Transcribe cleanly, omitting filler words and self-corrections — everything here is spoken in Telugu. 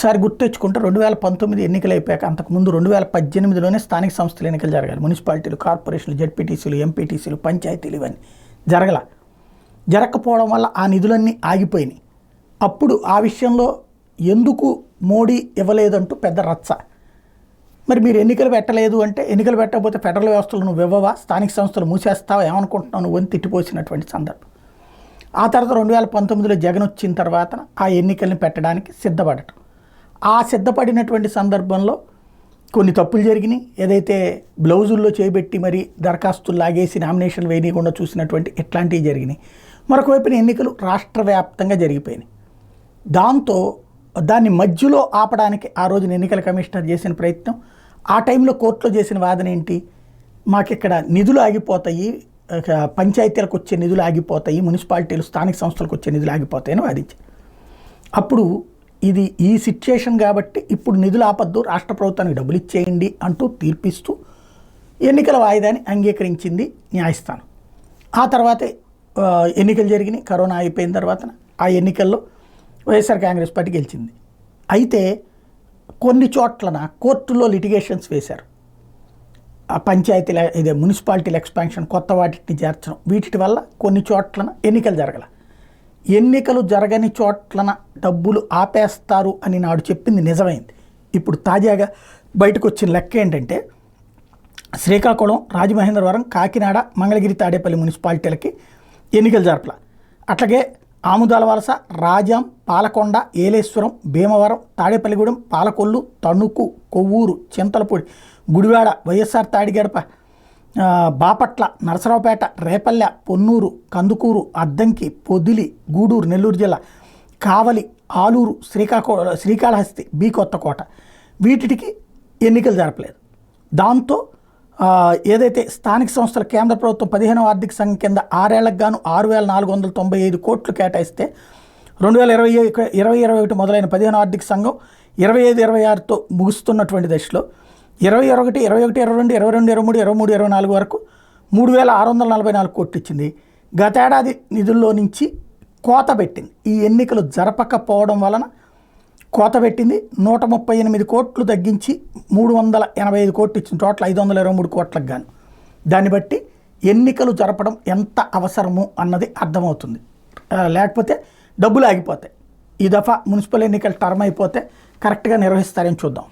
ఒకసారి గుర్తెచ్చుకుంటే 2019 ఎన్నికలు అయిపోయాక అంతకుముందు 2018లోనే స్థానిక సంస్థల ఎన్నికలు జరగాలి. మున్సిపాలిటీలు, కార్పొరేషన్లు, జెడ్పీటీసీలు, ఎంపీటీసీలు, పంచాయతీలు ఇవన్నీ జరగకపోవడం వల్ల ఆ నిధులన్నీ ఆగిపోయినాయి. అప్పుడు ఆ విషయంలో ఎందుకు మోడీ ఇవ్వలేదంటూ పెద్ద రచ్చ. మరి మీరు ఎన్నికలు పెట్టలేదు అంటే, ఎన్నికలు పెట్టకపోతే ఫెడరల్ వ్యవస్థలు నువ్వు ఇవ్వవా, స్థానిక సంస్థలు మూసేస్తావా, ఏమనుకుంటున్నావు నువ్వు అని తిట్టిపోసినటువంటి సందర్భం. ఆ తర్వాత 2019లో జగన్ వచ్చిన తర్వాత ఆ ఎన్నికల్ని పెట్టడానికి సిద్ధపడటం. ఆ సిద్ధపడినటువంటి సందర్భంలో కొన్ని తప్పులు జరిగినాయి. ఏదైతే బ్లౌజుల్లో చేయబెట్టి మరి దరఖాస్తులు లాగేసి నామినేషన్ వేయకుండా చూసినటువంటి ఇట్లాంటివి జరిగినాయి. మరొక వైపున ఎన్నికలు రాష్ట్ర వ్యాప్తంగా జరిగిపోయినాయి. దాంతో దాన్ని మధ్యలో ఆపడానికి ఆ రోజున ఎన్నికల కమిషనర్ చేసిన ప్రయత్నం, ఆ టైంలో కోర్టులో చేసిన వాదన ఏంటి, మాకిక్కడ నిధులు ఆగిపోతాయి, పంచాయతీలకు వచ్చే నిధులు ఆగిపోతాయి, మున్సిపాలిటీలు, స్థానిక సంస్థలకు వచ్చే నిధులు ఆగిపోతాయని వాదించారు. అప్పుడు ఇది ఈ సిచ్యుయేషన్ కాబట్టి ఇప్పుడు నిధులు ఆపద్దు, రాష్ట్ర ప్రభుత్వానికి డబ్బులు ఇచ్చేయండి అంటూ తీర్పిస్తూ ఎన్నికల వాయిదాని అంగీకరించింది న్యాయస్థానం. ఆ తర్వాతే ఎన్నికలు జరిగినాయి. కరోనా అయిపోయిన తర్వాత ఆ ఎన్నికల్లో వైఎస్ఆర్ కాంగ్రెస్ పార్టీ గెలిచింది. అయితే కొన్ని చోట్లన కోర్టులో లిటిగేషన్స్ వేశారు. ఆ పంచాయతీల ఇదే మున్సిపాలిటీల ఎక్స్పాన్షన్, కొత్త వాటిని చేర్చడం, వీటి వల్ల కొన్ని చోట్లన ఎన్నికలు జరగల. ఎన్నికలు జరగని చోట్లన డబ్బులు ఆపేస్తారు అని నాడు చెప్పింది నిజమైంది. ఇప్పుడు తాజాగా బయటకు వచ్చిన లెక్క ఏంటంటే, శ్రీకాకుళం, రాజమహేంద్రవరం, కాకినాడ, మంగళగిరి, తాడేపల్లి మున్సిపాలిటీలకి ఎన్నికలు జరపల. అట్లాగే ఆముదాల వలస, రాజాం, పాలకొండ, ఏలేశ్వరం, భీమవరం, తాడేపల్లిగూడెం, పాలకొల్లు, తణుకు, కొవ్వూరు, చింతలపూడి, గుడివాడ, వైఎస్ఆర్ తాడిగడప, బాపట్ల, నరసరావుపేట, రేపల్లె, పొన్నూరు, కందుకూరు, అద్దంకి, పొదిలి, గూడూరు, నెల్లూరు జిల్లా, కావలి, ఆలూరు, శ్రీకాళహస్తి, బి కొత్తకోట, వీటికి ఎన్నికలు జరపలేదు. దాంతో ఏదైతే స్థానిక సంస్థల కేంద్ర ప్రభుత్వం 15వ ఆర్థిక సంఘం కింద 6 ఏళ్లకు గాను 6,495 కోట్లు కేటాయిస్తే 2020-21 మొదలైన 15వ ఆర్థిక సంఘం 25-26తో ముగుస్తున్నటువంటి దశలో 21, 21, 22, 22, 23, 23, 24 వరకు 3,644 కోట్లు ఇచ్చింది. గతేడాది నిధుల్లో నుంచి కోత పెట్టింది. ఈ ఎన్నికలు జరపకపోవడం వలన కోత పెట్టింది. 138 కోట్లు తగ్గించి 385 కోట్లు ఇచ్చింది. టోటల్ 523 కోట్లకు గాను. దాన్ని బట్టి ఎన్నికలు జరపడం ఎంత అవసరము అన్నది అర్థమవుతుంది. లేకపోతే డబ్బులు ఆగిపోతాయి. ఈ దఫా మున్సిపల్ ఎన్నికల టర్మ్ అయిపోతే కరెక్ట్గా నిర్వహిస్తారని చూద్దాం.